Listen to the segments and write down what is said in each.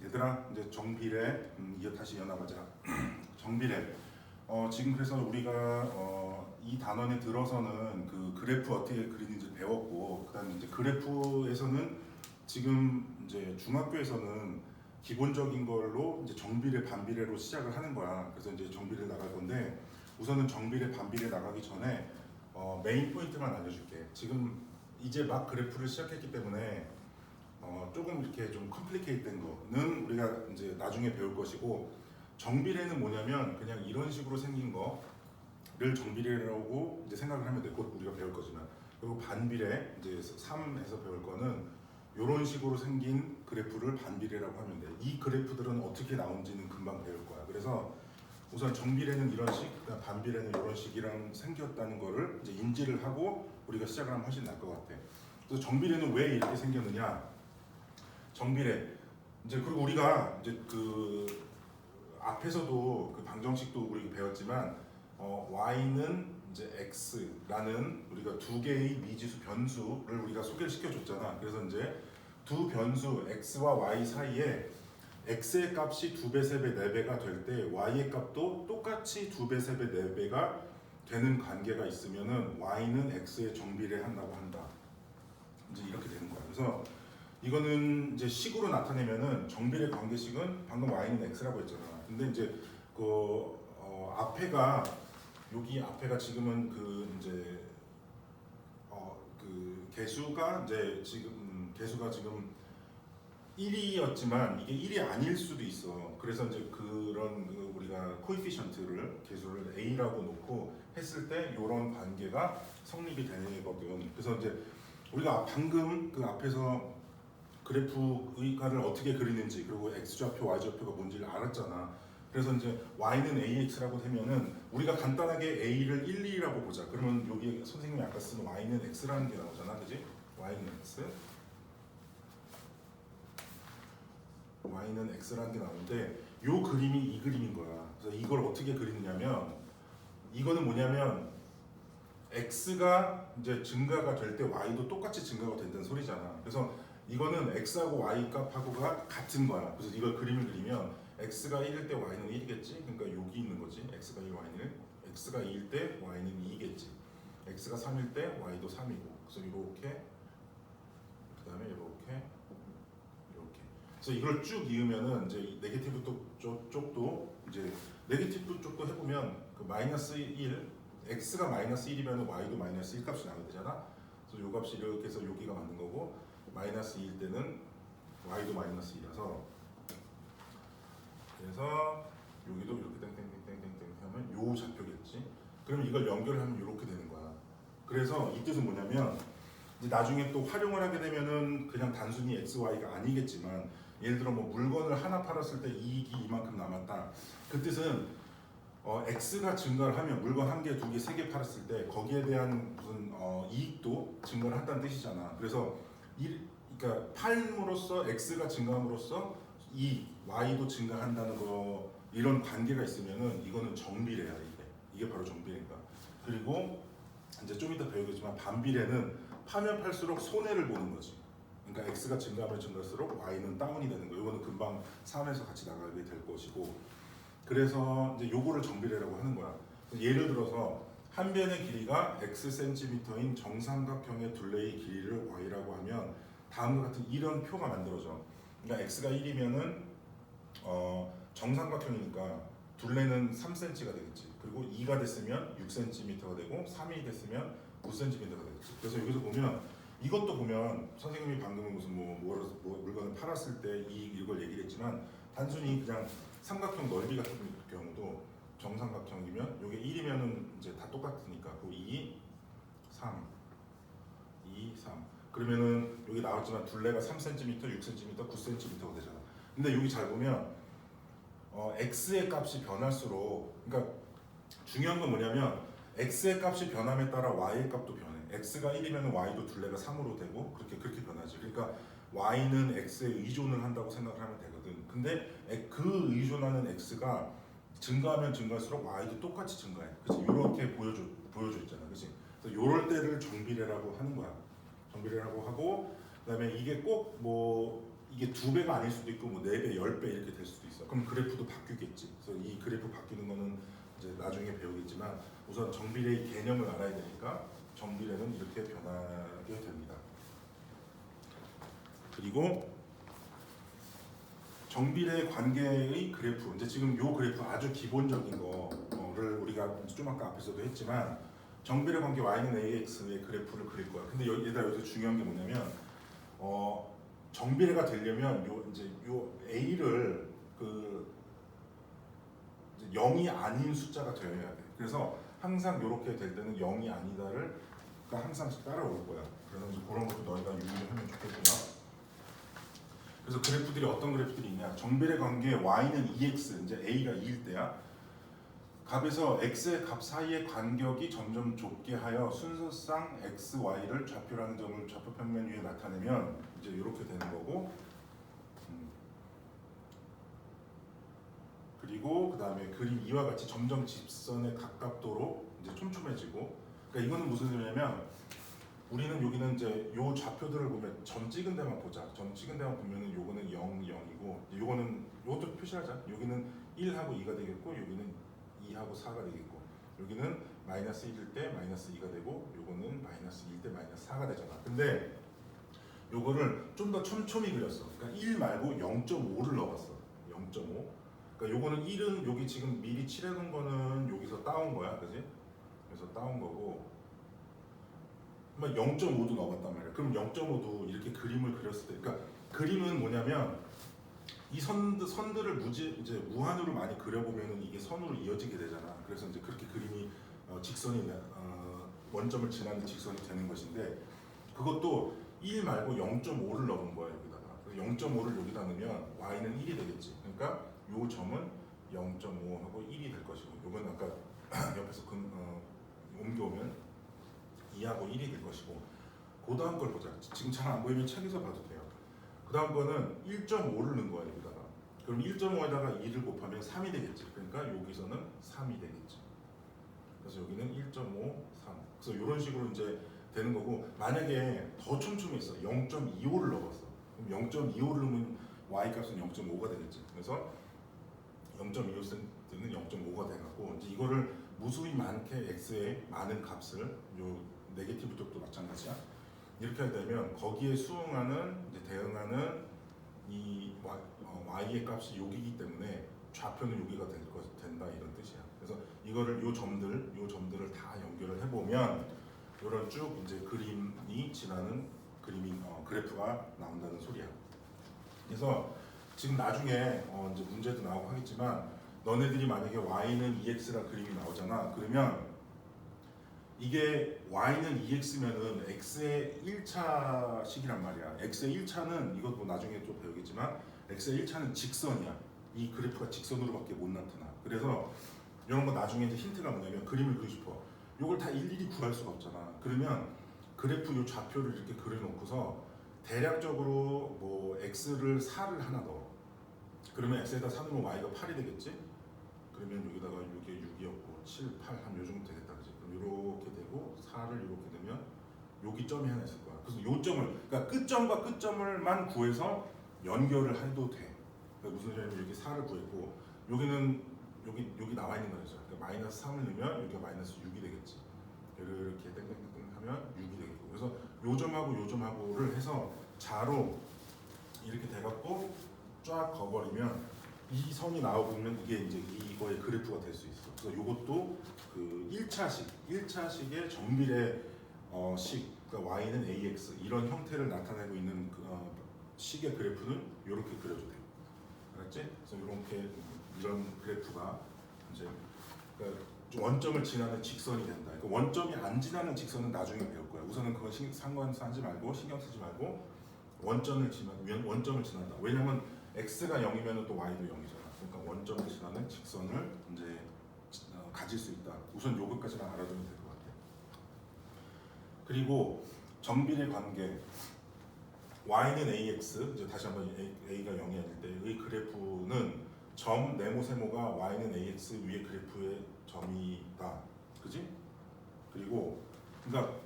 얘들아 이제 정비례 이어 다시 이어나가자. 정비례. 지금 그래서 우리가 이 단원에 들어서는 그 그래프 어떻게 그리는지 배웠고, 그다음에 이제 그래프에서는 지금 이제 중학교에서는 기본적인 걸로 이제 정비례, 반비례로 시작을 하는 거야. 그래서 이제 정비례 나갈 건데, 우선은 정비례, 반비례 나가기 전에 메인 포인트만 알려줄게. 지금 이제 막 그래프를 시작했기 때문에 조금 이렇게 좀 컴플리케이트된 거는 우리가 이제 나중에 배울 것이고, 정비례는 뭐냐면 그냥 이런 식으로 생긴 거를 정비례라고 이제 생각을 하면 돼. 곧 우리가 배울 거지만. 그리고 반비례, 이제 3에서 배울 거는 이런 식으로 생긴 그래프를 반비례라고 하면 돼. 이 그래프들은 어떻게 나온지는 금방 배울 거야. 그래서 우선 정비례는 이런 식, 반비례는 이런 식이랑 생겼다는 거를 이제 인지를 하고 우리가 시작을 하면 훨씬 나을 것 같아. 그래서 정비례는 왜 이렇게 생겼느냐? 정비례. 이제 그리고 우리가 이제 그 앞에서도 그 방정식도 우리가 배웠지만 y는 이제 x라는 우리가 두 개의 미지수 변수를 우리가 소개를 시켜줬잖아. 그래서 이제 두 변수 x와 y 사이에 x의 값이 2배, 3배, 4배가 될 때 y의 값도 똑같이 2배, 3배, 4배가 되는 관계가 있으면은 y는 x에 정비례한다고 한다. 이제 이렇게 되는 거야. 그래서 이거는 이제 식으로 나타내면은 정비례 관계식은 방금 y는 x라고 했잖아. 근데 이제 그 앞에가 여기 앞에가 지금은 그 이제 그 개수가 이제 지금 개수가 지금 1이었지만 이게 1이 아닐 수도 있어. 그래서 이제 그런 우리가 코에피션트를 개수를 a라고 놓고 했을 때 이런 관계가 성립이 되거든. 그래서 이제 우리가 방금 그 앞에서 그래프의가를 어떻게 그리는지, 그리고 x좌표, y좌표가 뭔지를 알았잖아. 그래서 이제 y는 ax라고 되면은 우리가 간단하게 a를 1, 2라고 보자. 그러면 여기 선생님이 아까 쓴 y는 x라는 게 나오잖아, 그지? y는 x, y는 x라는 게 나오는데 요 그림이 이 그림인 거야. 그래서 이걸 어떻게 그리느냐면, 이거는 뭐냐면 x가 이제 증가가 될 때 y도 똑같이 증가가 된다는 소리잖아. 그래서 이거는 x하고 y 값하고가 같은 거야. 그래서 이걸 그림을 그리면 x가 1일 때 y는 1이겠지. 그러니까 여기 있는 거지. x가 1, y는 1. x가 2일 때 y는 2겠지. x가 3일 때 y도 3이고. 그래서 이렇게, 그 다음에 이렇게, 이렇게. 그래서 이걸 쭉 이으면은 이제 네게티브 쪽도 이제 네게티브 쪽도 해보면 그 마이너스 1, x가 마이너스 1이면 y도 마이너스 1 값이 나게 되잖아. 그래서 요 값이 이렇게 해서 여기가 맞는 거고, 마이너스 2일 때는 y도 마이너스 2라서, 그래서 여기도 이렇게 땡땡땡땡땡 하면 요 좌표겠지. 그러면 이걸 연결하면 이렇게 되는 거야. 그래서 이 뜻은 뭐냐면, 이제 나중에 또 활용을 하게 되면은 그냥 단순히 x, y가 아니겠지만, 예를 들어 뭐 물건을 하나 팔았을 때 이익이 이만큼 남았다. 그 뜻은 x가 증가를 하면 물건 한 개, 두 개, 세 개 팔았을 때 거기에 대한 무슨 이익도 증가를 한다는 뜻이잖아. 그래서 그러니까 팔므로써 x가 증가함으로써 이 y도 증가한다는 거, 이런 관계가 있으면은 이거는 정비례야. 이게 바로 정비례인가. 그리고 이제 좀 이따 배우겠지만 반비례는 파면 팔수록 손해를 보는 거지. 그러니까 x가 증가하면 증가할수록 y는 다운이 되는 거. 이거는 금방 3에서 같이 나가게 될 것이고. 그래서 이제 요거를 정비례라고 하는 거야. 예를 들어서 한 변의 길이가 x cm인 정삼각형의 둘레의 길이를 y라고 하면 다음과 같은 이런 표가 만들어져. 그러니까 x가 1이면은 정삼각형이니까 둘레는 3cm가 되겠지. 그리고 2가 됐으면 6cm가 되고 3이 됐으면 9cm가 되겠지. 그래서 여기서 보면 이것도 보면 선생님이 방금은 무슨 물건을 팔았을 때 이걸 얘기를 했지만, 단순히 그냥 삼각형 넓이 같은 경우도 정삼각형이면 요게 1이면은 이제 다 똑같으니까 그 2, 3, 2, 3. 그러면은 여기 나왔지만 둘레가 3cm, 6cm, 9cm가 되잖아. 근데 여기 잘 보면 x의 값이 변할수록, 그러니까 중요한 건 뭐냐면 x의 값이 변함에 따라 y의 값도 변해. x가 1이면 y도 둘레가 3으로 되고 그렇게 변하지. 그러니까 y는 x에 의존을 한다고 생각을 하면 되거든. 근데 그 의존하는 x가 증가하면 증가할수록 y도 똑같이 증가해. 그치? 이렇게 보여줘 있잖아. 그치? 그래서 요럴 때를 정비례라고 하는 거야. 정비례라고 하고, 그다음에 이게 꼭 뭐 이게 2배가 아닐 수도 있고 뭐 4배, 10배 이렇게 될 수도 있어. 그럼 그래프도 바뀌겠지. 그래서 이 그래프 바뀌는 거는 이제 나중에 배우겠지만 우선 정비례의 개념을 알아야 되니까 정비례는 이렇게 변하게 됩니다. 그리고 정비례 관계의 그래프, 이제 지금 요 그래프 아주 기본적인 거를 우리가 좀 아까 앞에서도 했지만 정비례 관계 y는 ax의 그래프를 그릴 거야. 근데 여기서 중요한 게 뭐냐면 정비례가 되려면 요 a를 이제 0이 아닌 숫자가 되어야 돼. 그래서 항상 이렇게 될 때는 0이 아니다를 항상 따라올 거야. 그래서 이제 그런 것도 너희가 유의를 하면 좋겠고요. 그래서 그래프들이 어떤 그래프들이 있냐? 정비례 관계 y는 2x, 이제 a가 2일 때야. 값에서 x의 값 사이의 간격이 점점 좁게 하여 순서상 x, y를 좌표라는 점을 좌표 평면 위에 나타내면 이제 이렇게 되는 거고, 그리고 그 다음에 그림 2와 같이 점점 직선에 가깝도록 이제 촘촘해지고, 그러니까 이거는 무슨 의미냐면 우리는 여기는 이제 요 좌표들을 보면 점 찍은 데만 보자. 점 찍은 데만 보면은 요거는 0, 0이고, 요거는 요것도 표시하자. 여기는 1하고 2가 되겠고, 여기는 2하고 4가 되겠고, 여기는 마이너스 1일 때 마이너스 2가 되고, 요거는 마이너스 2일 때 마이너스 4가 되잖아. 근데 요거를 좀 더 촘촘히 그렸어. 그러니까 1 말고 0.5를 넣어봤어. 0.5. 그러니까 요거는 1은 여기 지금 미리 칠해놓은 거는 여기서 따온 거야, 그지? 그래서 따온 거고. 0.5도 넣어봤단 말이야. 그럼 0.5도 이렇게 그림을 그렸을 때, 그러니까 그림은 뭐냐면 이 선들을 이제 무한으로 많이 그려보면은 이게 선으로 이어지게 되잖아. 그래서 이제 그렇게 그림이 직선이 원점을 지나는 직선이 되는 것인데, 그것도 1 말고 0.5를 넣은 거야 여기다가. 0.5를 여기다 넣으면 y는 1이 되겠지. 그러니까 요 점은 0.5하고 1이 될 것이고, 요건 아까 옆에서 옮겨오면 2하고 1이 될 것이고, 그 다음 걸 보자. 지금 잘 안 보이면 책에서 봐도 돼요. 그 다음 거는 1.5를 넣은 거야 여기다가. 그럼 1.5에다가 2를 곱하면 3이 되겠지. 그러니까 여기서는 3이 되겠지. 그래서 여기는 1.5, 3. 그래서 이런 식으로 이제 되는 거고, 만약에 더 촘촘했어. 0.25를 넣었어. 그럼 0.25를 넣으면 y 값은 0.5가 되겠지. 그래서 0.25cm는 0.5가 돼갖고, 이제 이거를 무수히 많게 x의 많은 값을 요 네게티브 쪽도 마찬가지야. 이렇게 하게 되면 거기에 이제 대응하는 이 y의 값이 여기이기 때문에 좌표는 여기가 된다 이런 뜻이야. 그래서 이거를 요 점들을 다 연결을 해보면 이런 쭉 이제 그림이 지나는 그래프가 나온다는 소리야. 그래서 지금 나중에 이제 문제도 나오고 하겠지만, 너네들이 만약에 y는 2x라 그림이 나오잖아. 그러면 이게 y는 2x면은 x의 1차식이란 말이야. x의 1차는 이것 뭐 나중에 좀 배우겠지만 x의 1차는 직선이야. 이 그래프가 직선으로밖에 못 나타나. 그래서 이런 거 나중에 이제 힌트가 뭐냐면, 그림을 그리고 싶어. 이걸 다 일일이 구할 수가 없잖아. 그러면 그래프 요 좌표를 이렇게 그려놓고서 대략적으로 뭐 x를 4를 하나 넣어. 그러면 x에다 4 넣으면 y가 8이 되겠지? 그러면 여기다가 이게 6이었고 7, 8 한 요 정도 되겠다, 그지? 그럼 이렇게 되고 4를 이렇게 되면 여기 점이 하나 있을 거야. 그래서 요 점을, 그러니까 끝점과 끝점을만 구해서 연결을 해도 돼. 그러니까 무슨 소리냐면 여기 4를 구했고, 여기는 여기 나와 있는 거죠. 그러니까 마이너스 3을 넣으면 여기가 마이너스 6이 되겠지. 이렇게 땡땡땡 하면 6이 되겠고, 그래서 요 점하고를 해서 자로 이렇게 돼갖고 쫙 그어버리면 이 선이 나오면 이게 이제 이거의 그래프가 될 수 있어. 그래서 이것도 그 1차식의 정비례 식, 그러니까 y는 ax 이런 형태를 나타내고 있는 식의 그래프는 이렇게 그려도 돼. 알았지? 그래서 이런 그래프가 이제 그러니까 원점을 지나는 직선이 된다. 그러니까 원점이 안 지나는 직선은 나중에 배울 거야. 우선은 그건 상관하지 말고 신경 쓰지 말고 원점을 지난다. 왜냐면 x가 0이면 또 y도 0이잖아. 그러니까 원점을 지나는 직선을 이제 가질 수 있다. 우선 요것까지만 알아두면 될 것 같아. 그리고 정비례 관계 y는 ax, 이제 다시 한번 a가 0이 아닐 때의 그래프는 점 네모세모가 y는 ax 위의 그래프의 점이다. 그지? 그리고 그러니까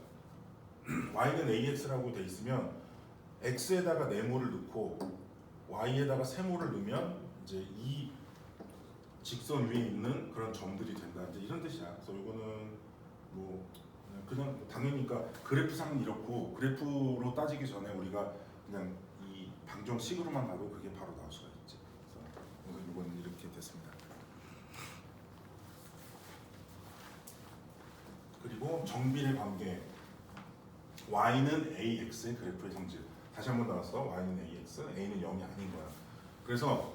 y는 ax라고 돼 있으면 x에다가 네모를 넣고 y에다가 세모를 넣으면 이제 이 직선 위에 있는 그런 점들이 된다. 이제 이런 뜻이야. 그래서 이거는 뭐 그냥 당연히 그러니까 그래프상은 이렇고 그래프로 따지기 전에 우리가 그냥 이 방정식으로만 봐도 그게 바로 나올 수가 있지. 그래서 이거는 이렇게 됐습니다. 그리고 정비례 관계 y는 ax의 그래프의 성질. 다시 한번 나왔어. y는 ax, a는 0이 아닌 거야. 그래서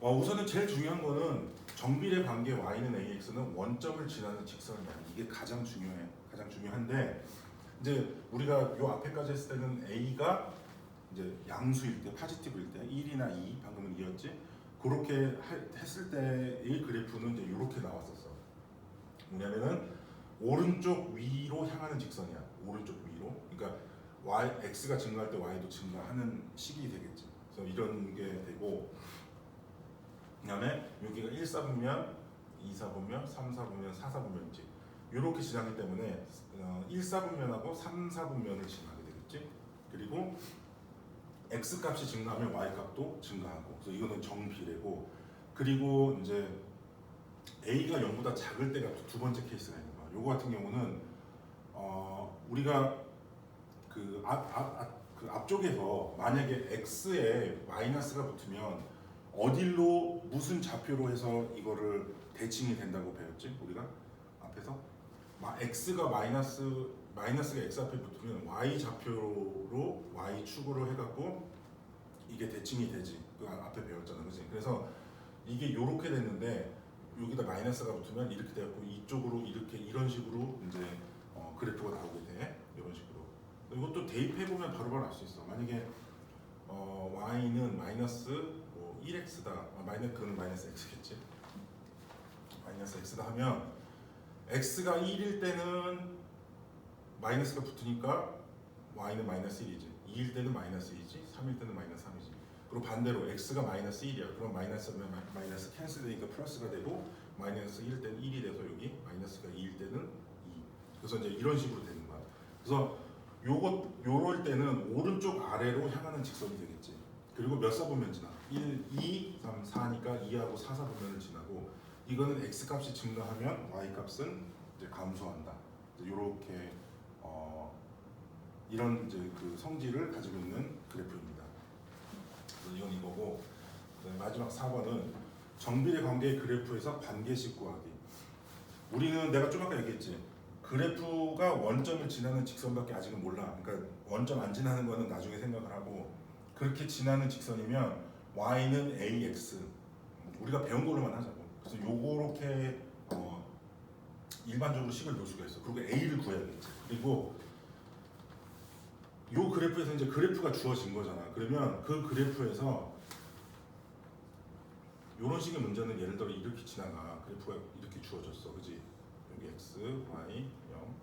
우선은 제일 중요한 거는 정비례 관계 y는 ax는 원점을 지나는 직선이야. 이게 가장 중요해. 가장 중요한데 이제 우리가 요 앞에까지 했을 때는 a가 이제 양수일 때, 파지티브일 때 1이나 2, 방금은 2였지. 그렇게 했을 때의 그래프는 이제 이렇게 나왔었어. 뭐냐면은 오른쪽 위로 향하는 직선이야. 오른쪽 위로. 그러니까 x가 증가할 때 y도 증가하는 식이 되겠지. 그래서 이런 게 되고, 그다음에 여기가 1사분면, 2사분면, 3사분면, 4사분면이지. 이렇게 지나기 때문에 1사분면하고 3사분면을 지나게 되겠지. 그리고 x 값이 증가하면 y 값도 증가하고. 그래서 이거는 정비례고. 그리고 이제 a가 0보다 작을 때가 두 번째 케이스가 있는 거야. 요거 같은 경우는 우리가 그 앞쪽에서 만약에 x에 마이너스가 붙으면 어딜로 무슨 좌표로 해서 이거를 대칭이 된다고 배웠지 우리가 앞에서 x가 마이너스가 x 앞에 붙으면 y 좌표로 y 축으로 해갖고 이게 대칭이 되지. 그 앞에 배웠잖아, 그렇지? 그래서 이게 요렇게 됐는데 여기다 마이너스가 붙으면 이렇게 되고 이쪽으로 이렇게 이런 식으로 이제 그래프가 나오게 돼. 이런 식으로. 이것도 대입해 보면 바로바로 알 수 있어. 만약에 y는 마이너스 1x다. 그건 마이너스 x겠지. 마이너스 x다 하면 x가 1일 때는 마이너스가 붙으니까 y는 마이너스 1이지. 2일 때는 마이너스 2지. 3일 때는 마이너스 3이지. 그리고 반대로 x가 마이너스 1이야. 그럼 마이너스면 마이너스 캔슬 되니까 플러스가 되고 마이너스 1일 때는 1이 돼서 여기 마이너스가 2일 때는 2. 그래서 이제 이런 식으로 되는 거야. 그래서 요럴 때는 오른쪽 아래로 향하는 직선이 되겠지. 그리고 몇 사분면 지나? 1, 2, 3, 4니까 2하고 4사분면을 지나고 이거는 x 값이 증가하면 y 값은 이제 감소한다. 이렇게 이런 이제 그 성질을 가지고 있는 그래프입니다. 이건 이거고 마지막 4번은 정비례 관계의 그래프에서 관계식 구하기. 우리는 내가 좀 아까 얘기했지. 그래프가 원점을 지나는 직선밖에 아직은 몰라. 그러니까 원점 안 지나는 거는 나중에 생각을 하고 그렇게 지나는 직선이면 y는 ax 우리가 배운 걸로만 하자고. 그래서 요렇게 일반적으로 식을 넣을 수가 있어. 그리고 a를 구해야겠지. 그리고 요 그래프에서 이제 그래프가 주어진 거잖아. 그러면 그 그래프에서 요런 식의 문제는 예를 들어 이렇게 지나가. 그래프가 이렇게 주어졌어. 그지? 여기 x, y, 0.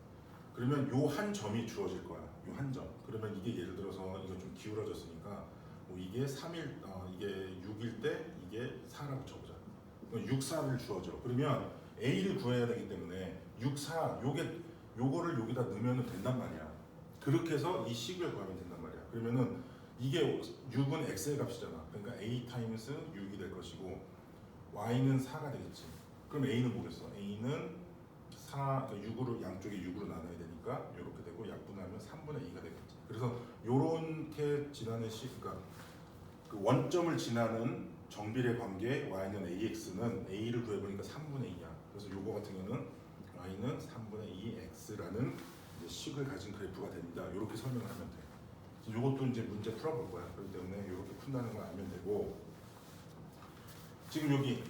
그러면 요 한 점이 주어질 거야. 요 한 점. 그러면 이게 예를 들어서 이거 좀 기울어졌으니까 뭐 이게 3일, 이게 6일 때 이게 4라고 쳐보자. 6, 4를 주어져. 그러면 a를 구해야 되기 때문에 6, 4 요거를 여기다 넣으면 된단 말이야. 그렇게 해서 이 식을 구하면 된단 말이야. 그러면은 이게 6은 x의 값이잖아. 그러니까 a 타임스 6이 될 것이고 y는 4가 되겠지. 그럼 a는 뭐겠어? a는 4, 그러니까 6으로 양쪽에 6으로 나눠야 되니까 이렇게 되고 약분하면 3분의 2가 되겠지. 그래서 요렇게 지나는 그러니까 그 원점을 지나는 정비례 관계 y는 ax는 a를 구해보니까 3분의 2야. 그래서 요거 같은 경우는 y는 3분의 2x라는 식을 가진 그래프가 됩니다. 이렇게 설명을 하면 돼. 그래서 이것도 이제 문제 풀어볼 거야. 그렇기 때문에 이렇게 푼다는 걸 알면 되고 지금 여기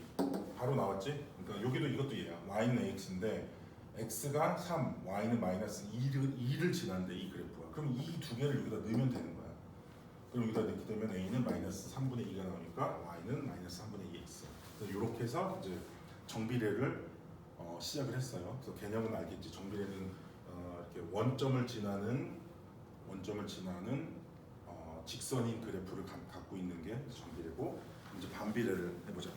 바로 나왔지? 그러니까 여기도 이것도 얘야. y는 ax인데 x가 3, y는 마이너스 2를 지난데 이 그래프가. 그럼 이 두 개를 여기다 넣으면 되는 거야. 그럼 여기다 넣게 되면 a는 마이너스 3분의 2가 나오니까 y는 마이너스 3분의 2x. 그래서 이렇게 해서 이제 정비례를 시작을 했어요. 그래서 개념은 알겠지. 정비례는 이렇게 원점을 지나는 직선인 그래프를 갖고 있는 게 정비례고 이제 반비례를 해보자.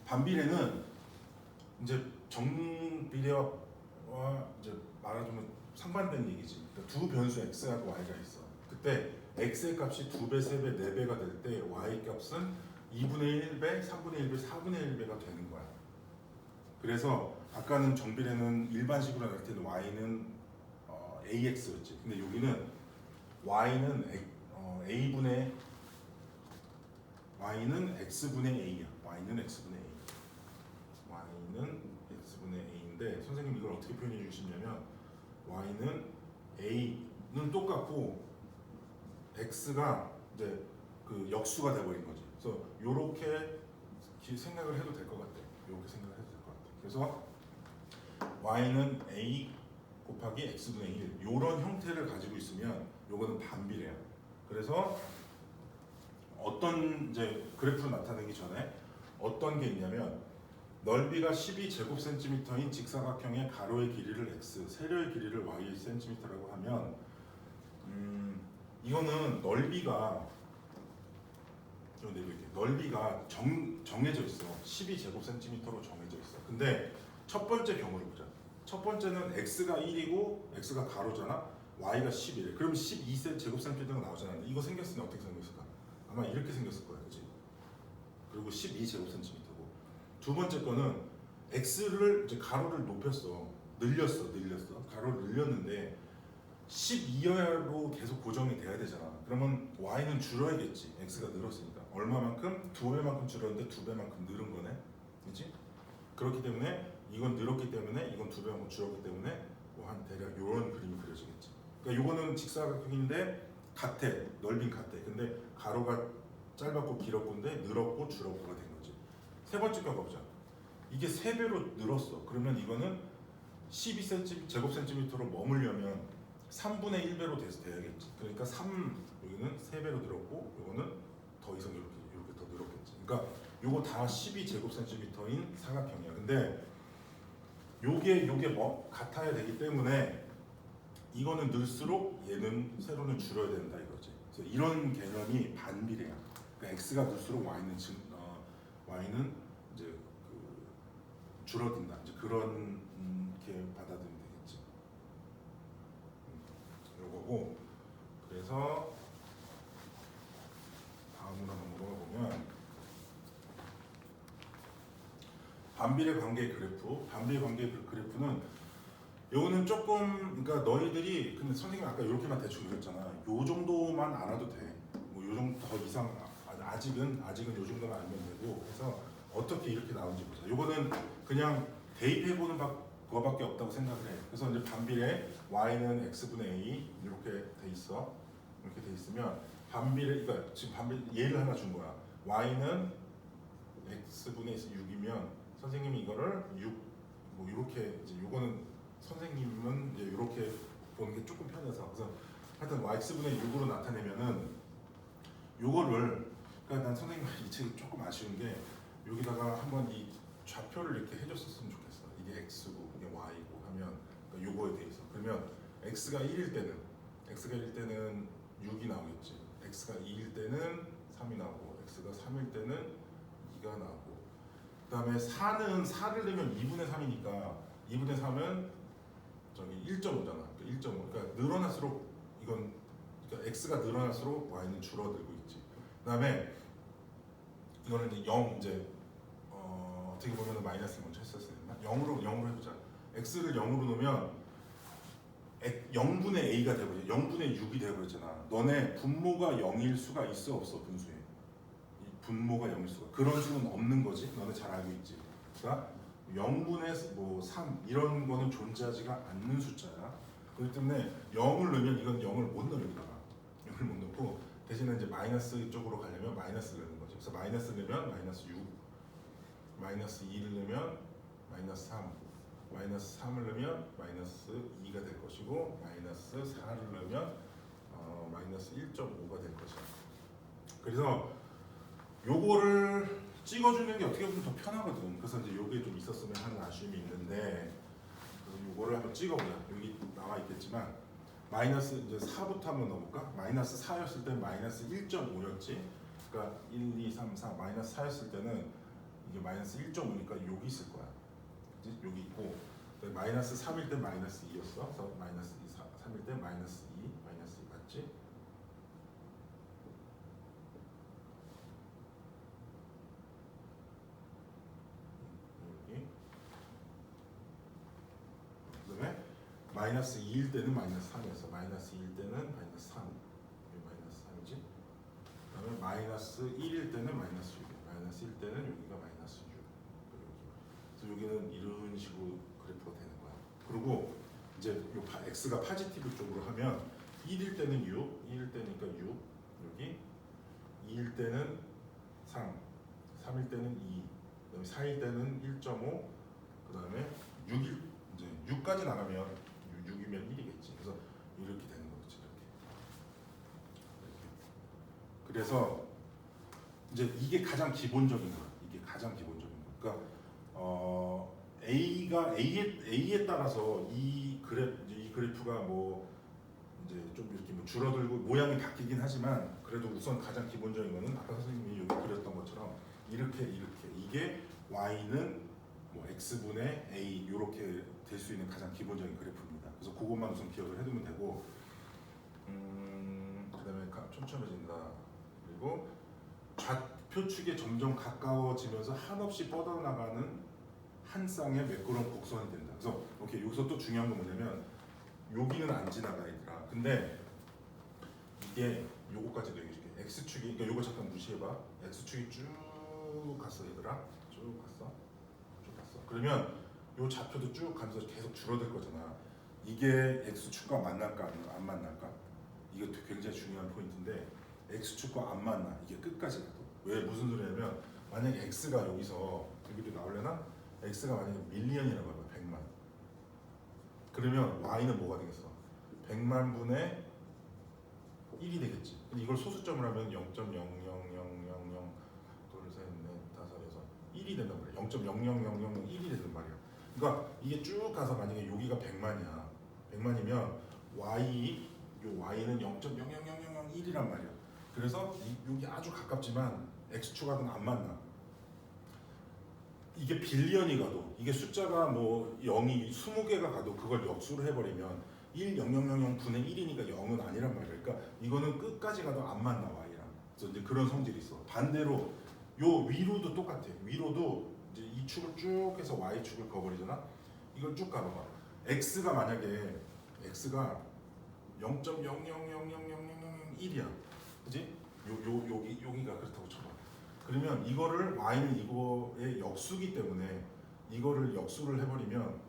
반비례는 이제 정비례와 이제 말하자면 상반된 얘기지. 그러니까 두 변수 x하고 y가 있어. 그때 x의 값이 2배, 3배, 4배가 될 때 y 값은 2분의 1배, 3분의 1배, 4분의 1배가 되는 거야. 그래서 아까는 정비례는 일반식으로 나올 때는 y는 ax였지. 근데 여기는 y는 y는 x분의 a야. y는 x분의 a. y는 x분의 a인데 선생님 이걸 어떻게 표현해 주시냐면 y는 a는 똑같고 x가 이제 그 역수가 돼버린 거지. 그래서 이렇게 생각을 해도 될 것 같아. 이렇게 생각을 해도 될 것 같아. 그래서 y는 a 곱하기 x분의 1 이런 형태를 가지고 있으면 요거는 반비례야. 그래서 어떤 이제 그래프로 나타내기 전에 어떤 게 있냐면 넓이가 12제곱센티미터인 직사각형의 가로의 길이를 x, 세로의 길이를 y cm라고 하면 이거는 넓이가 정해져 있어. 12제곱센티미터로 정해져 있어. 근데 첫 번째 경우를 보자. 첫 번째는 x가 1이고 x가 가로잖아. y가 10이래. 그럼 12제곱센티미터가 나오잖아. 이거 생겼으면 어떻게 생겼을까? 아마 이렇게 생겼을 거야. 그치? 그리고 12제곱센티미터고 두 번째 거는 x를 이제 가로를 높였어. 늘렸어. 가로를 늘렸는데 12여야로 계속 고정이 돼야 되잖아. 그러면 y는 줄어야겠지. x가 늘었으니까. 얼마만큼? 2배만큼 줄었는데 2배만큼 늘은 거네. 그렇지? 그렇기 때문에 이건 늘었기 때문에 이건 2배만큼 줄었기 때문에 뭐 한 대략 이런 그림이 그려지겠지. 그러니까 이거는 직사각형인데 같아. 넓이는 같아. 근데 가로가 짧았고 길었고인데 늘었고 줄었고가 된 거지. 세 번째 거 보자. 이게 3배로 늘었어. 그러면 이거는 12제곱센티미터로 머물려면 3분의 1배로 돼야겠지. 그러니까 3 여기는 3배로 늘었고 이거는 더 이상 이렇게 더 늘었겠지. 그러니까 요거 다 12제곱센티미터인 사각형이야. 근데 요게 뭐 같아야 되기 때문에 이거는 늘수록 얘는 세로는 줄어야 된다 이거지. 그래서 이런 개념이 반비례야. 그러니까 x가 늘수록 y는 y는 이제 그 줄어든다. 이제 그런 게 받아들이면 되겠지. 요거고. 그래서 다음으로 한번 넘어가 보면 반비례 관계 그래프. 반비례 관계 그래프는 요거는 조금 그러니까 너희들이 근데 선생님 아까 이렇게만 대충 그렸잖아. 요 정도만 알아도 돼. 뭐 요 정도 더 이상 아직은 요 정도만 알면 되고. 그래서 어떻게 이렇게 나오는지 보자. 요거는 그냥 대입해 보는 거밖에 없다고 생각을 해. 그래서 이제 반비례 y는 x분의 a 이렇게 돼 있어. 이렇게 돼 있으면 반비례 그러니까 지금 반비례 예를 하나 준 거야. y는 x분의 6이면 선생님이 이거를 6 뭐 이렇게 이제 요거는 선생님은 이제 이렇게 보는 게 조금 편해서 그래서 하여튼 x분의 6으로 나타내면은 요거를 그러니까 난 선생님 이 책이 조금 아쉬운 게 여기다가 한번 이 좌표를 이렇게 해줬었으면 좋겠어. 이게 x고 이게 y고 하면 그러니까 요거에 대해서 그러면 x가 1일 때는 6이 나오겠지. x가 2일 때는 3이 나오고 x가 3일 때는 2가 나오고 그 다음에 4를 넣으면 2분의 3이니까 2분의 3은 저기 1.5잖아. 1.5. 그러니까 늘어날수록 이건 그러니까 x가 늘어날수록 y는 줄어들고 있지. 그다음에 이거는 이제 0 이제 어떻게 보면 마이너스 먼저 했었어야 됐나? 0으로 해보자. x를 0으로 놓으면 0분의 a가 되버려. 0분의 6이 되버렸잖아. 너네 분모가 0일 수가 있어 없어 분수에? 이 분모가 0일 수가 그런 수는 없는 거지. 너네 잘 알고 있지. 그러니까 0분의 뭐 3 이런 거는 존재하지가 않는 숫자야. 그렇기 때문에 0을 넣으면 이건 0을 못 넣어 여기다가 0을 못 넣고 대신에 이제 마이너스 쪽으로 가려면 마이너스를 넣는 거죠. 그래서 마이너스 넣으면 마이너스 6, 마이너스 2를 넣으면 마이너스 3, 마이너스 3을 넣으면 마이너스 2가 될 것이고 마이너스 4를 넣으면 마이너스 1.5가 될 것이야. 그래서 요거를 찍어주는 게 어떻게 보면 더 편하거든. 그래서 이제 요게 좀 있었으면 하는 아쉬움이 있는데 요거를 한번 찍어보자. 여기 나와 있겠지만 마이너스 이제 4부터 한번 넣어볼까? 마이너스 4였을 때 마이너스 1.5였지. 그러니까 1, 2, 3, 4 마이너스 4였을 때는 이게 마이너스 1.5니까 여기 있을 거야. 그치? 여기 있고 마이너스 3일 때 마이너스 2였어. 그래서 마이너스 3일 때 마이너스 2 맞지? 마이너스 2일 때는 마이너스 3이었어. 마이너스 2일 때는 마이너스 3. 여기 마이너스 3이지. 그다음에 마이너스 1일 때는 마이너스 6. 마이너스 1 때는 여기가 마이너스 6. 그래서 여기는 이런 식으로 그래프가 되는 거야. 그리고 이제 요 x가 파지티브 쪽으로 하면 1일 때는 6, 2일 때니까 6, 여기 2일 때는 3, 3일 때는 2, 그다음에 4일 때는 1.5, 그다음에 6일 이제 6까지 나가면 6이면 1이겠지. 그래서 이렇게 되는 거지. 이렇게. 그래서 이제 이게 가장 기본적인 거야. 이게 가장 기본적인 거. 그러니까 A가 A에 따라서 이 그래프가 뭐 이제 좀 이렇게 뭐 줄어들고 모양이 바뀌긴 하지만 그래도 우선 가장 기본적인 거는 아까 선생님이 여기 그렸던 것처럼 이렇게 이게 y는 뭐 x분의 a 이렇게 될 수 있는 가장 기본적인 그래프입니다. 그래서 그것만 우선 기억을 해두면 되고 그다음에 촘촘해진다. 그리고 좌표축에 점점 가까워지면서 한없이 뻗어나가는 한 쌍의 매끄러운 곡선이 된다. 그래서 오케이 여기서 또 중요한 건 뭐냐면 여기는 안 지나가 얘들아. 근데 이게 요거까지도 얘기해줄게. x축이 그러니까 요거 잠깐 무시해봐. x축이 쭉 갔어 얘들아. 쭉 갔어. 그러면 요 좌표도 쭉 가면서 계속 줄어들 거잖아. 이게 x축과 만날까 안 만날까? 이게 굉장히 중요한 포인트인데 x축과 안 만나. 이게 끝까지 가도. 왜 무슨 소리냐면 만약에 x가 여기서 여기도 나오려나? x가 만약에 밀리언이라고 해봐. 100만. 그러면 y는 뭐가 되겠어? 100만 분의 1이 되겠지. 근데 이걸 소수점을 하면 0.00000 둘, 셋, 넷, 다섯, 여섯 1이 된단 말이야. 0.00001이 된단 말이야. 그러니까 이게 쭉 가서 만약에 여기가 100만이야. 100만이면 y는 0.00001이란 말이야. 그래서 여기 아주 가깝지만 x축하고는 안 만나. 이게 빌리언이 가도 이게 숫자가 뭐 0이 20개가 가도 그걸 역수를 해버리면 1,000,000 분의 1이니까 0은 아니란 말이야. 그러니까 이거는 끝까지 가도 안 맞나 y랑. 그래서 이제 그런 성질이 있어. 반대로 요 위로도 똑같아. 위로도 이제 이 축을 쭉 해서 y 축을 그어버리잖아. 이걸 쭉 가봐봐. x가 만약에 x가 0.0000001이야. 그지? 여기가 그렇다고 쳐봐. 그러면 이거를 y는 이거의 역수기 때문에 이거를 역수를 해버리면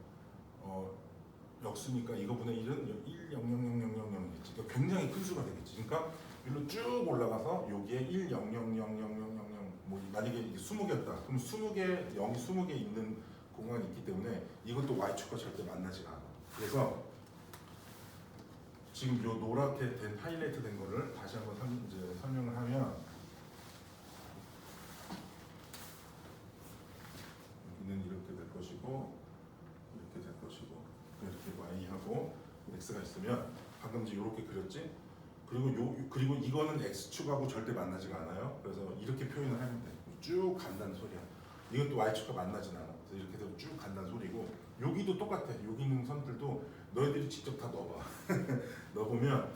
역수니까 이거분의 1은 1,000,000겠지. 그러니까 굉장히 큰 수가 되겠지. 그러니까 일로 쭉 올라가서 여기에 1,000,000,000 뭐 만약에 20개였다. 그럼 20개 0이 20개 있는 공간이 있기 때문에 이것도 y축과 절대 만나지가 않아. 그래서 지금 요 노랗게 된 하이라이트 된 거를 다시 한번 설명을 하면 여기는 이렇게 될 것이고 이렇게 될 것이고 이렇게 y하고 x가 있으면 방금 이제 이렇게 그렸지. 그리고 이거는 x축하고 절대 만나지가 않아요. 그래서 이렇게 표현을 하면 돼. 쭉 간다는 소리야. 이것도 y축과 만나진 않아. 그래서 이렇게 해서 쭉 간다는 소리고 여기도 똑같아. 여기 있는 선들도 너희들이 직접 다 넣어봐. 넣어보면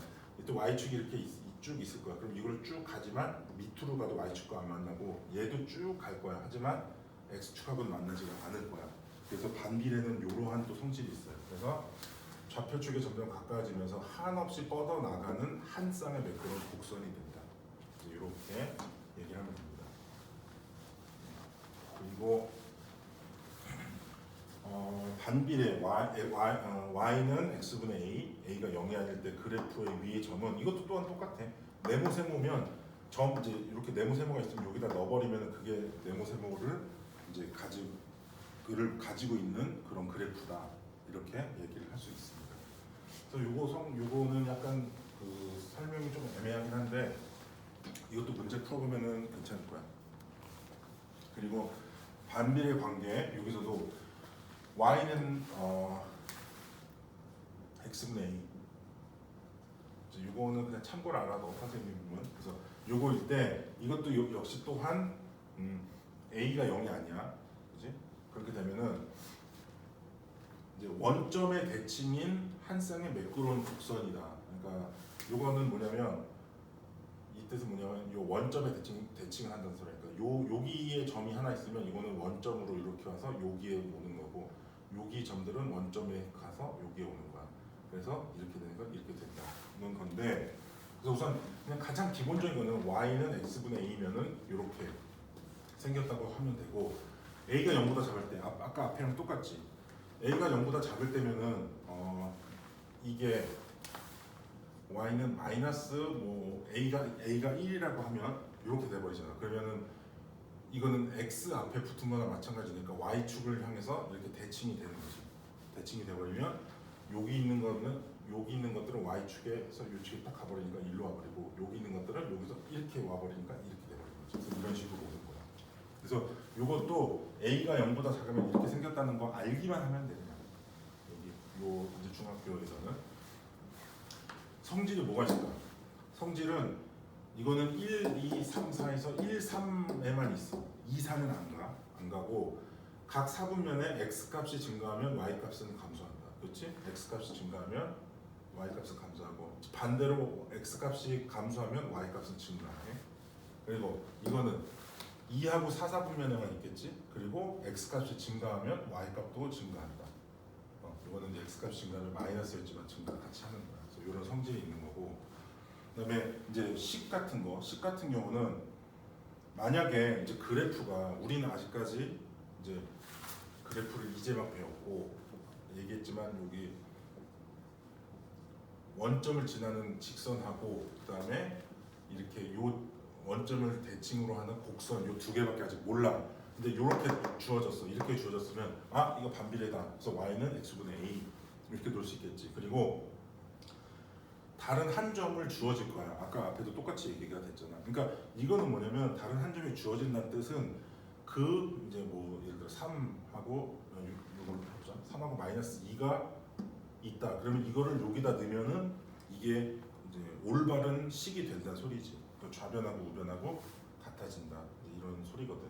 또 y축이 이렇게 쭉 있을 거야. 그럼 이걸 쭉 가지만 밑으로 가도 y축과 안 만나고 얘도 쭉 갈 거야. 하지만 x축하고는 만나지가 않을 거야. 그래서 반비례는 이러한 또 성질이 있어요. 그래서 좌표축에 점점 가까워지면서 한없이 뻗어나가는 한 쌍의 매끄러운 곡선이 된다. 이렇게 얘기를 하면 됩니다. 그리고 반비례 y는 x분의 a가 0이 아닐 때 그래프의 위의 점은 이것도 또한 똑같아. 네모세모면 점 이제 이렇게 네모세모가 있으면 여기다 넣어버리면 그게 네모세모를 이제 가지고 있는 그런 그래프다. 이렇게 얘기를 할 수 있습니다. 그래서 요거는 약간 그 설명이 좀 애매하긴 한데 이것도 문제 풀어보면은 괜찮을 거야. 그리고 반비례 관계 여기서도 y는 x분의 a. 요거는 그냥 참고를 알아도 선생님은 그래서 요거일 때 이것도 역시 또한 a가 0이 아니야. 그지? 그렇게 되면은 이제 원점의 대칭인 한 쌍의 매끄러운 곡선이다. 그러니까 요거는 뭐냐면 이 뜻은 뭐냐면 요 원점의 대칭을 한다는 소리니까 여기에 점이 하나 있으면 이거는 원점으로 이렇게 와서 여기에 오는 거고 여기 점들은 원점에 가서 여기에 오는 거야. 그래서 이렇게 되는 건 이렇게 된다는 건데, 그래서 우선 그냥 가장 기본적인 거는 y는 x분의 a면은 이렇게 생겼다고 하면 되고, a가 0보다 작을 때 아까 앞에랑 똑같지. a가 0보다 작을 때면은 이게 y는 마이너스 뭐 a가 1이라고 하면 이렇게 돼버리잖아. 그러면은 이거는 x 앞에 붙은 거나 마찬가지니까 y축을 향해서 이렇게 대칭이 되는 거지. 대칭이 돼버리면 여기 있는 것들은 y축에서 요축이 딱 가버리니까 일로 와버리고, 여기 있는 것들은 여기서 이렇게 와버리니까 이렇게 돼버리는 거지. 그래서 이런 식으로 오는 거야. 그래서 이것도 a가 0보다 작으면 이렇게 생겼다는 거 알기만 하면 되는 거야. 여기 요 이제 중학교에서는 성질이 뭐가 있을까? 성질은 이거는 1, 2, 3, 4에서 1, 3에만 있어. 2, 4는 안 가고, 각 사분면에 x 값이 증가하면 y 값은 감소한다. 그렇지? x 값이 증가하면 y 값은 감소하고, 반대로 x 값이 감소하면 y 값은 증가해. 그리고 이거는 2하고 4, 4분면에만 있겠지? 그리고 x 값이 증가하면 y 값도 증가한다. 이거는 이제 x 값이 증가하면 마이너스였지만 증가 같이 하는 거야. 그래서 이런 성질이 있는 거고, 그다음에 이제 식 같은 경우는 만약에 이제 그래프가, 우리는 아직까지 이제 그래프를 이제 막 배웠고 얘기했지만, 여기 원점을 지나는 직선하고 그다음에 이렇게 요 원점을 대칭으로 하는 곡선, 요 두 개밖에 아직 몰라. 근데 이렇게 주어졌어. 이렇게 주어졌으면 이거 반비례다. 그래서 y는 x분의 a 이렇게 놓을 수 있겠지. 그리고 다른 한 점을 주어질 거야. 아까 앞에도 똑같이 얘기가 됐잖아. 그러니까 이거는 뭐냐면, 다른 한 점이 주어진다는 뜻은 그 이제 뭐 예를 들어 3하고 이걸 보자. 3하고 마이너스 2가 있다. 그러면 이거를 여기다 넣으면은 이게 이제 올바른 식이 된다는 소리지. 좌변하고 우변하고 같아진다. 이런 소리거든.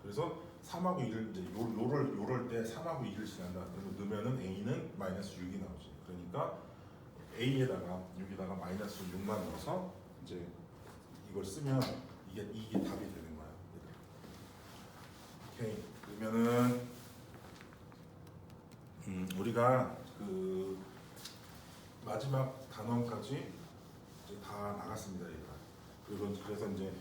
그래서 3하고 2를 이제 요럴 때 3하고 2를 지난다. 그러면 넣으면은 a는 마이너스 6이 나오지. 그러니까 a에다가 여기다가 마이너스 6만 넣어서 이제 이걸 쓰면 이게 답이 되는 거야. 오케이. 그러면은 우리가 그 마지막 단원까지 이제 다 나갔습니다. 얘가. 그래서 이제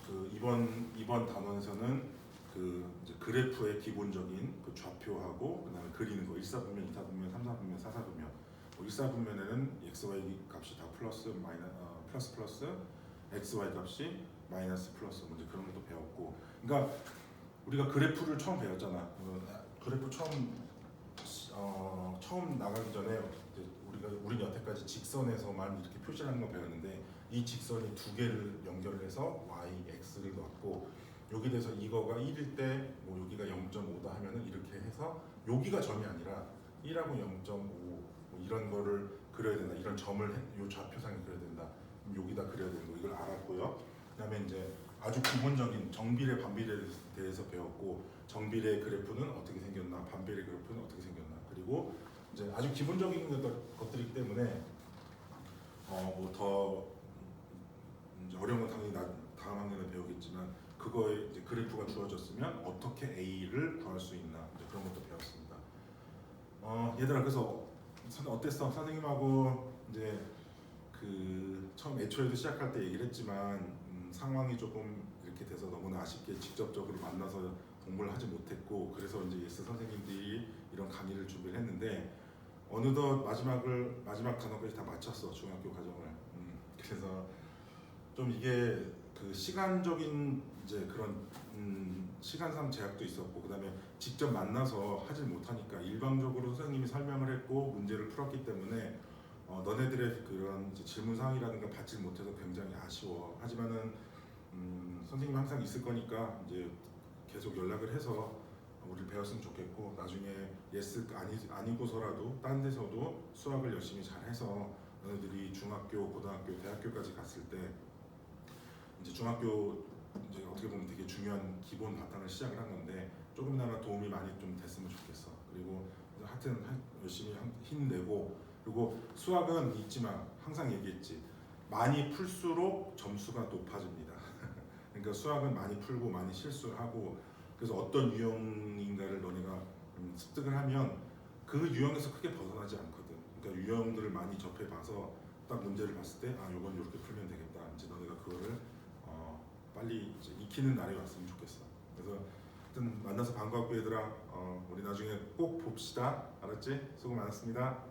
그 이번 단원에서는 그 이제 그래프의 기본적인 그 좌표하고 그다음에 그리는 거, 1사분면, 2사분면, 3사분면, 4사분면. 1사분면에는 xy 값이 다 플러스 xy 값이 마이너스 플러스, 이제 그런 것도 배웠고. 그러니까 우리가 그래프를 처음 배웠잖아. 그래프 처음 나가기 전에 우리는 여태까지 직선에서만 이렇게 표시하는 거 배웠는데, 이 직선이 두 개를 연결해서 y, x를 넣었고, 여기 대해서 이거가 1일 때 뭐 여기가 0.5다 하면은 이렇게 해서 여기가 점이 아니라 1하고 0.5 뭐 이런 거를 그려야 된다. 이런 점을 요 좌표상에 그려야 된다. 여기다 그려야 되는 거, 이걸 알았고요. 그다음에 이제 아주 기본적인 정비례, 반비례에 대해서 배웠고, 정비례 그래프는 어떻게 생겼나, 반비례 그래프는 어떻게 생겼나. 그리고 이제 아주 기본적인 것들이기 때문에 뭐 더 어려운 건 당연히 다음 학년에 배우겠지만, 그거에 이제 그래프가 주어졌으면 어떻게 a를 구할 수 있나, 이제 그런 것도 배웠습니다. 얘들아, 그래서 어땠어? 선생님하고 이제 그 처음 애초에도 시작할 때 얘기를 했지만, 상황이 조금 이렇게 돼서 너무나 아쉽게 직접적으로 만나서 공부를 하지 못했고, 그래서 이제 예스 선생님들이 이런 강의를 준비를 했는데, 어느덧 마지막 단어까지 다 마쳤어, 중학교 과정을. 그래서 좀 이게 그 시간적인 이제 그런 시간상 제약도 있었고, 그다음에 직접 만나서 하질 못하니까 일방적으로 선생님이 설명을 했고 문제를 풀었기 때문에 너네들의 그런 질문 사항이라든가 받지 못해서 굉장히 아쉬워. 하지만은 선생님 항상 있을 거니까 이제 계속 연락을 해서 우리를 배웠으면 좋겠고, 나중에 예스 아니고서라도 딴 데서도 수학을 열심히 잘해서 너희들이 중학교, 고등학교, 대학교까지 갔을 때 이제 중학교 이제 어떻게 보면 되게 중요한 기본 바탕을 시작을 한 건데, 조금이나마 도움이 많이 좀 됐으면 좋겠어. 그리고 하여튼 열심히 힘내고, 그리고 수학은 잊지 마. 항상 얘기했지. 많이 풀수록 점수가 높아집니다. 그러니까 수학은 많이 풀고 많이 실수를 하고, 그래서 어떤 유형인가를 너네가 습득을 하면 그 유형에서 크게 벗어나지 않거든. 그러니까 유형들을 많이 접해봐서 딱 문제를 봤을 때 아 요건 이렇게 풀면 되겠다. 이제 너네가 그거를 빨리 이제 익히는 날이 왔으면 좋겠어. 그래서 하여튼 만나서 반가웠고 얘들아 우리 나중에 꼭 봅시다. 알았지? 수고 많았습니다.